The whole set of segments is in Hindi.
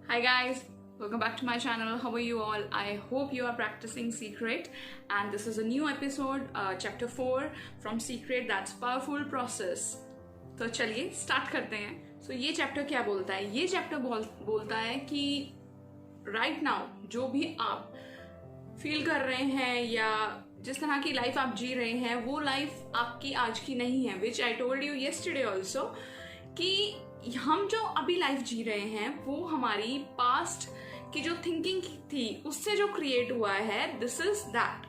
Hi guys, welcome back to my channel. How are you all? I hope you are practicing Secret, and this is a new episode, chapter 4 from Secret, that's Powerful Process. तो चलिए स्टार्ट करते हैं. So ये चैप्टर क्या बोलता है? ये चैप्टर बोलता है कि राइट नाउ जो भी आप फील कर रहे हैं या जिस तरह की लाइफ आप जी रहे हैं वो लाइफ आपकी आज की नहीं है. Which I told you yesterday also कि हम जो अभी लाइफ जी रहे हैं वो हमारी पास्ट की जो थिंकिंग थी उससे जो क्रिएट हुआ है. This is that.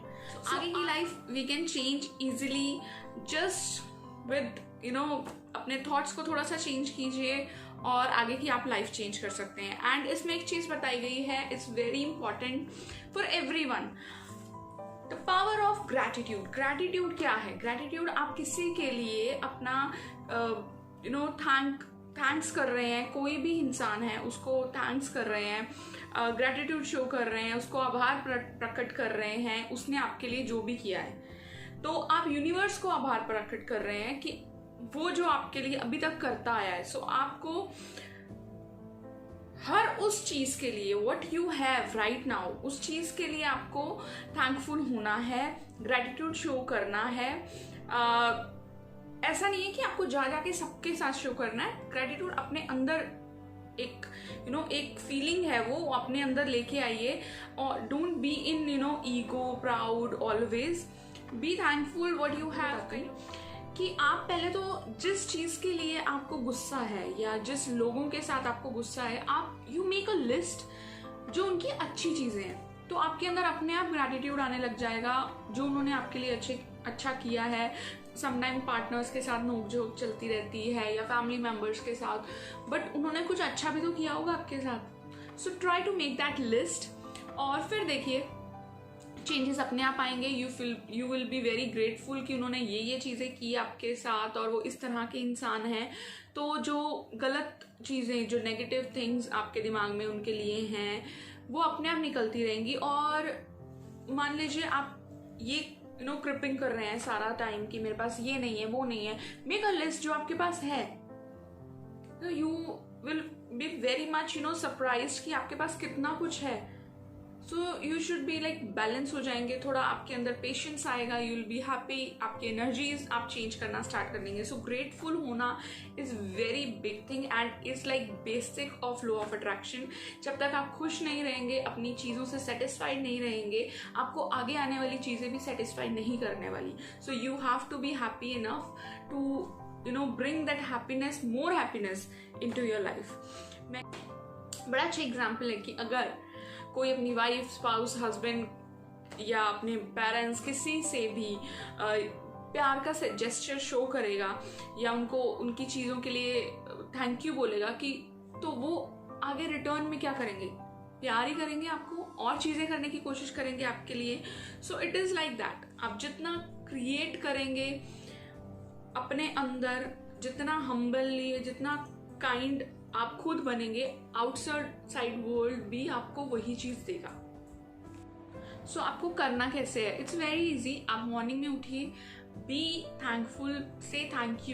आगे की life we can change easily just with अपने थॉट्स को थोड़ा सा चेंज कीजिए और आगे की आप लाइफ चेंज कर सकते हैं. एंड इसमें एक चीज बताई गई है, it's very important for everyone, the power of gratitude. Gratitude क्या है? ग्रैटिट्यूड आप किसी के लिए अपना थैंक्स कर रहे हैं. कोई भी इंसान है उसको थैंक्स कर रहे हैं, ग्रैटिट्यूड शो कर रहे हैं, उसको आभार प्रकट कर रहे हैं उसने आपके लिए जो भी किया है. तो आप यूनिवर्स को आभार प्रकट कर रहे हैं कि वो जो आपके लिए अभी तक करता आया है. सो आपको हर उस चीज के लिए what you have right now, उस चीज के लिए आपको थैंकफुल होना है, ग्रैटिट्यूड शो करना है. ऐसा नहीं है कि आपको जा जाके सबके साथ शो करना है. ग्रैटिट्यूड अपने अंदर एक एक फीलिंग है वो अपने अंदर लेके आइए. और don't be in ego, proud. Always be thankful what you have. कि आप पहले तो जिस चीज के लिए आपको गुस्सा है या जिस लोगों के साथ आपको गुस्सा है, आप यू मेक अ लिस्ट जो उनकी अच्छी चीजें हैं. तो आपके अंदर अपने आप ग्रैटिट्यूड आने लग जाएगा जो उन्होंने आपके लिए अच्छा किया है. समटाइम पार्टनर्स के साथ नोकझोंक चलती रहती है या फैमिली मेंबर्स के साथ, बट उन्होंने कुछ अच्छा भी तो किया होगा आपके साथ. So try to make that list और फिर देखिए चेंजेस अपने आप आएंगे. You will be very grateful कि उन्होंने ये चीज़ें की आपके साथ और वो इस तरह के इंसान हैं. तो जो गलत चीज़ें, जो नेगेटिव थिंग्स आपके दिमाग में उनके लिए हैं वो अपने आप निकलती रहेंगी. और मान लीजिए आप ये क्रिपिंग कर रहे हैं सारा टाइम कि मेरे पास ये नहीं है, वो नहीं है. मेक अ लिस्ट जो आपके पास है. You will be very much surprised कि आपके पास कितना कुछ है. So you should be like balance हो जाएंगे थोड़ा, आपके अंदर पेशेंस आएगा, यू विल बी हैप्पी, आपकी एनर्जीज आप चेंज करना स्टार्ट कर देंगे. सो ग्रेटफुल होना is very big thing and is like basic of law of attraction. जब तक आप खुश नहीं रहेंगे, अपनी चीज़ों से सेटिस्फाइड नहीं रहेंगे, आपको आगे आने वाली चीज़ें भी सेटिस्फाई नहीं करने वाली. So you have to be happy enough to bring that happiness, more happiness into your life. मैं बड़ा अच्छा एग्जाम्पल है कि अगर कोई अपनी वाइफ, स्पाउस, हस्बैंड या अपने पेरेंट्स किसी से भी प्यार का जेस्चर शो करेगा या उनको उनकी चीज़ों के लिए थैंक यू बोलेगा कि तो वो आगे रिटर्न में क्या करेंगे? प्यार ही करेंगे आपको और चीज़ें करने की कोशिश करेंगे आपके लिए. So it is like that. आप जितना क्रिएट करेंगे अपने अंदर, जितना हम्बली, जितना काइंड आप खुद बनेंगे, आउटसाइड वर्ल्ड भी आपको वही चीज देगा. सो आपको करना कैसे है? It's very easy. आप मॉर्निंग में उठिए, बी थैंकफुल, से thank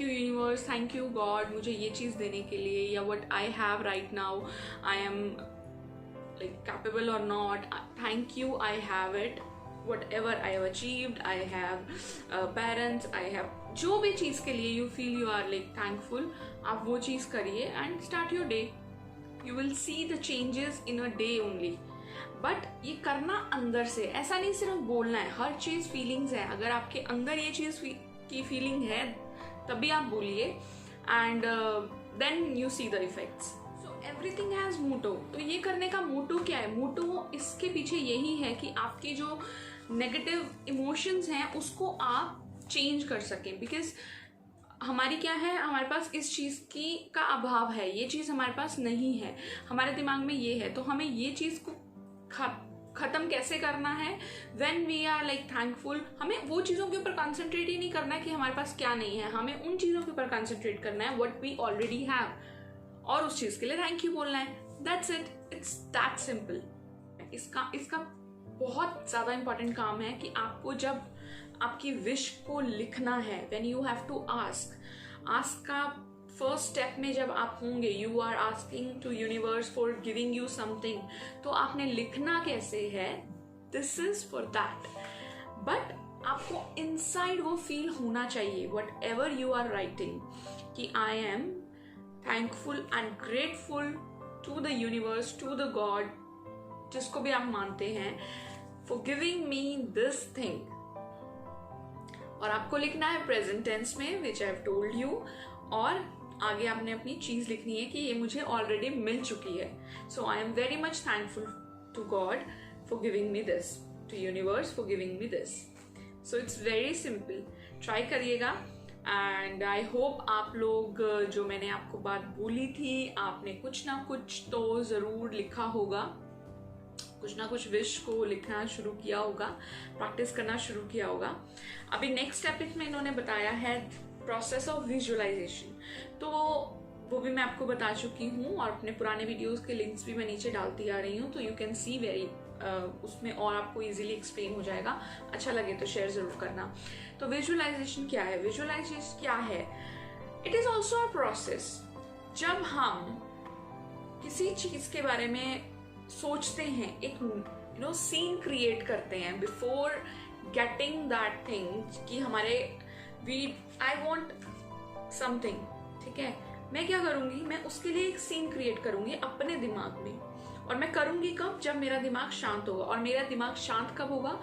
you universe, thank you God मुझे ये चीज देने के लिए, या what I have right now, I am like capable और not. Thank you, I have it. whatever I have achieved, I have parents, I have जो भी चीज़ के लिए you feel you are like thankful, आप वो चीज़ करिए and start your day. You will see the changes in a day only. But ये करना अंदर से, ऐसा नहीं सिर्फ बोलना है. हर चीज़ फीलिंग्स है. अगर आपके अंदर ये चीज़ की फीलिंग है तभी आप बोलिए and then you see the effects. Everything has motto. तो ये करने का मोटो क्या है? मोटो इसके पीछे यही है कि आपके जो नेगेटिव इमोशंस हैं उसको आप चेंज कर सकें. बिकॉज हमारी क्या है, हमारे पास इस चीज़ का अभाव है, ये चीज़ हमारे पास नहीं है, हमारे दिमाग में ये है. तो हमें ये चीज़ को खत्म कैसे करना है? When we are like thankful, हमें वो चीज़ों के ऊपर कंसंट्रेट ही नहीं करना है कि हमारे पास क्या नहीं है. हमें उन चीज़ों के ऊपर कंसंट्रेट करना है व्हाट वी ऑलरेडी हैव, और उस चीज के लिए थैंक यू बोलना है. That's it. It's that simple. इसका बहुत ज्यादा इंपॉर्टेंट काम है कि आपको जब आपकी विश को लिखना है, when you have to ask का फर्स्ट स्टेप में जब आप होंगे, you are asking to universe for giving you something, तो आपने लिखना कैसे है, this is for that. But आपको इनसाइड वो फील होना चाहिए, whatever you are writing, कि I am thankful and grateful to the universe, to the God, जिसको भी आप मानते हैं, for giving me this thing. और आपको लिखना है प्रेजेंट टेंस में, विच आई हैव टोल्ड यू, और आगे आपने अपनी चीज लिखनी है कि ये मुझे ऑलरेडी मिल चुकी है। So I am very much thankful to God for giving me this, to universe for giving me this. So it's very simple, try करिएगा। एंड आई होप आप लोग, जो मैंने आपको बात बोली थी, आपने कुछ ना कुछ तो जरूर लिखा होगा, कुछ ना कुछ विश को लिखना शुरू किया होगा, प्रैक्टिस करना शुरू किया होगा। अभी नेक्स्ट स्टेप इसमें इन्होंने बताया है प्रोसेस ऑफ विजुअलाइजेशन, तो वो भी मैं आपको बता चुकी हूँ, और अपने पुराने वीडियोस के लिंक्स भी मैं नीचे डालती आ रही हूँ, तो यू कैन सी वेरी उसमें और आपको इजीली एक्सप्लेन हो जाएगा। अच्छा लगे तो शेयर जरूर करना। तो विजुअलाइजेशन क्या है? विजुअलाइजेशन क्या है? It is also a process. जब हम किसी चीज के बारे में सोचते हैं, एक सीन क्रिएट करते हैं बिफोर गेटिंग दैट थिंग, कि हमारे आई वॉन्ट समथिंग, ठीक है, मैं क्या करूंगी, मैं उसके लिए एक सीन क्रिएट करूंगी अपने दिमाग में। और मैं करूंगी कब? जब मेरा दिमाग शांत होगा। और मेरा दिमाग शांत कब होगा?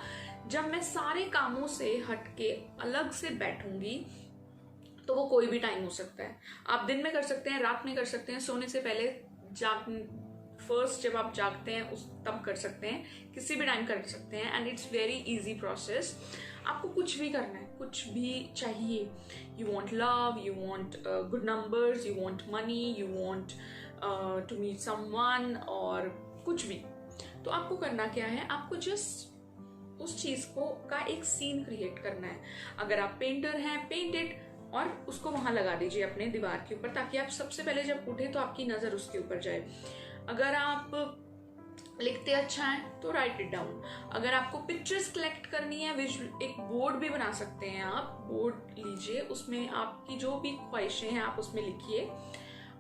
जब मैं सारे कामों से हटके अलग से बैठूंगी। तो वो कोई भी टाइम हो सकता है, आप दिन में कर सकते हैं, रात में कर सकते हैं, सोने से पहले, फर्स्ट जब आप जागते हैं उस तब कर सकते हैं, किसी भी टाइम कर सकते हैं। And it's very easy process. आपको कुछ भी करना है, कुछ भी चाहिए, you want love, you want good numbers, you want money, you want to meet someone, और कुछ भी, तो आपको करना क्या है? आपको जस्ट उस चीज का एक सीन क्रिएट करना है। अगर आप पेंटर हैं, पेंट इट, और उसको वहां लगा दीजिए अपने दीवार के ऊपर, ताकि आप सबसे पहले जब उठे तो आपकी नजर उसके ऊपर जाए। अगर आप लिखते अच्छा है तो राइट इट डाउन। अगर आपको पिक्चर्स कलेक्ट करनी है, एक बोर्ड भी बना सकते हैं आप, बोर्ड लीजिए, उसमें आपकी जो भी ख्वाहिशें हैं आप उसमें लिखिए,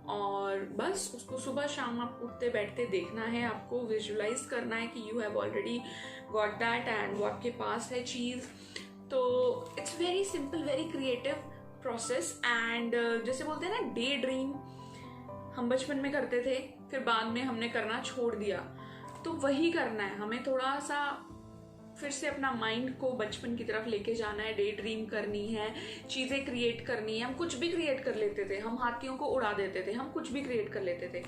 और बस उसको सुबह शाम आप उठते बैठते देखना है। आपको विजुअलाइज करना है कि you have already got that and वो आपके पास है चीज। तो it's very simple, very creative process. And जैसे बोलते हैं ना, डे ड्रीम हम बचपन में करते थे, फिर बाद में हमने करना छोड़ दिया, तो वही करना है हमें। थोड़ा सा फिर से अपना माइंड को बचपन की तरफ लेके जाना है, डे ड्रीम करनी है, चीजें क्रिएट करनी है। हम कुछ भी क्रिएट कर लेते थे, हम हाथियों को उड़ा देते थे, हम कुछ भी क्रिएट कर लेते थे।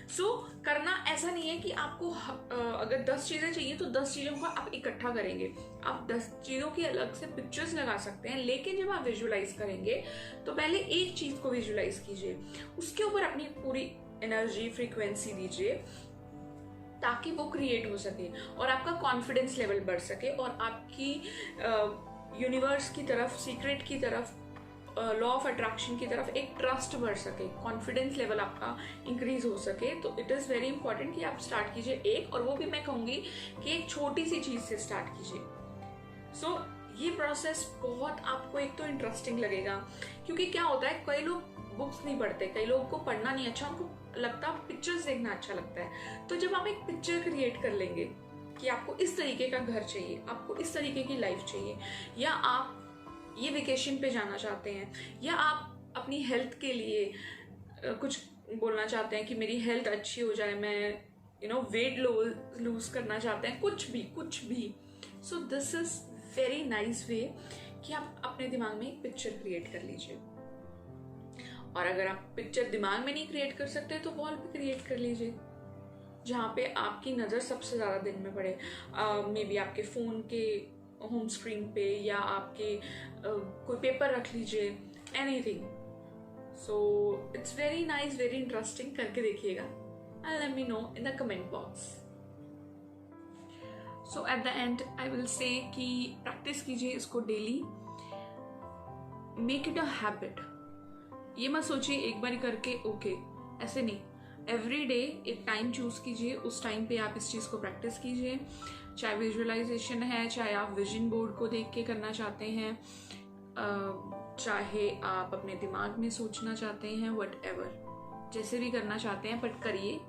सो करना ऐसा नहीं है कि आपको अगर 10 चीजें चाहिए तो 10 चीजों को आप इकट्ठा करेंगे। आप 10 चीजों की अलग से पिक्चर्स लगा सकते हैं, लेकिन जब आप विजुअलाइज करेंगे तो पहले एक चीज को विजुअलाइज कीजिए, उसके ऊपर अपनी पूरी एनर्जी, फ्रीक्वेंसी दीजिए, ताकि वो क्रिएट हो सके और आपका कॉन्फिडेंस लेवल बढ़ सके, और आपकी यूनिवर्स की तरफ, सीक्रेट की तरफ, लॉ ऑफ अट्रैक्शन की तरफ एक ट्रस्ट बढ़ सके, कॉन्फिडेंस लेवल आपका इंक्रीज हो सके। तो इट इज वेरी इंपॉर्टेंट कि आप स्टार्ट कीजिए एक, और वो भी मैं कहूंगी कि एक छोटी सी चीज से स्टार्ट कीजिए। सो ये प्रोसेस बहुत आपको एक तो इंटरेस्टिंग लगेगा, क्योंकि क्या होता है, कई लोग बुक्स नहीं पढ़ते, कई लोगों को पढ़ना नहीं अच्छा, उनको लगता पिक्चर्स देखना अच्छा लगता है। तो जब आप एक पिक्चर क्रिएट कर लेंगे कि आपको इस तरीके का घर चाहिए, आपको इस तरीके की लाइफ चाहिए, या आप ये वेकेशन पे जाना चाहते हैं, या आप अपनी हेल्थ के लिए कुछ बोलना चाहते हैं कि मेरी हेल्थ अच्छी हो जाए, मैं वेट लूज करना चाहते हैं, कुछ भी। So this is very nice way कि आप अपने दिमाग में एक पिक्चर क्रिएट कर लीजिए। और अगर आप पिक्चर दिमाग में नहीं क्रिएट कर सकते तो वॉल पे क्रिएट कर लीजिए, जहाँ पे आपकी नज़र सबसे ज़्यादा दिन में पड़े। मे बी आपके फ़ोन के होम स्क्रीन पे, या आपके कोई पेपर रख लीजिए, anything. So it's very nice, very interesting, करके देखिएगा and let me know in the comment box. So at the and I will say कि प्रैक्टिस कीजिए इसको daily, make it a habit. ये मत सोचिए एक बार करके ओके, ऐसे नहीं, एवरी डे एक टाइम चूज कीजिए, उस टाइम पे आप इस चीज को प्रैक्टिस कीजिए। चाहे विजुअलाइजेशन है, चाहे आप विजन बोर्ड को देख के करना चाहते हैं, चाहे आप अपने दिमाग में सोचना चाहते हैं, वट एवर, जैसे भी करना चाहते हैं बट करिए।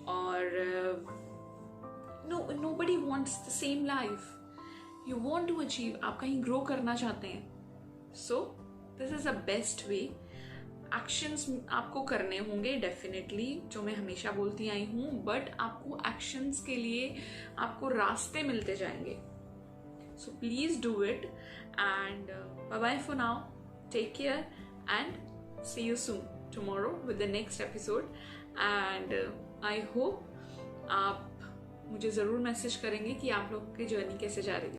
और nobody wants the same life you want to achieve. आप कहीं ग्रो करना चाहते हैं, so this is the best way. Actions आपको करने होंगे डेफिनेटली, जो मैं हमेशा बोलती आई हूँ, बट आपको एक्शंस के लिए आपको रास्ते मिलते जाएंगे. So please do it and bye bye for now. Take care and see you soon tomorrow with the next episode. And I hope आप मुझे ज़रूर मैसेज करेंगे कि आप लोग की जर्नी कैसे जा रही है.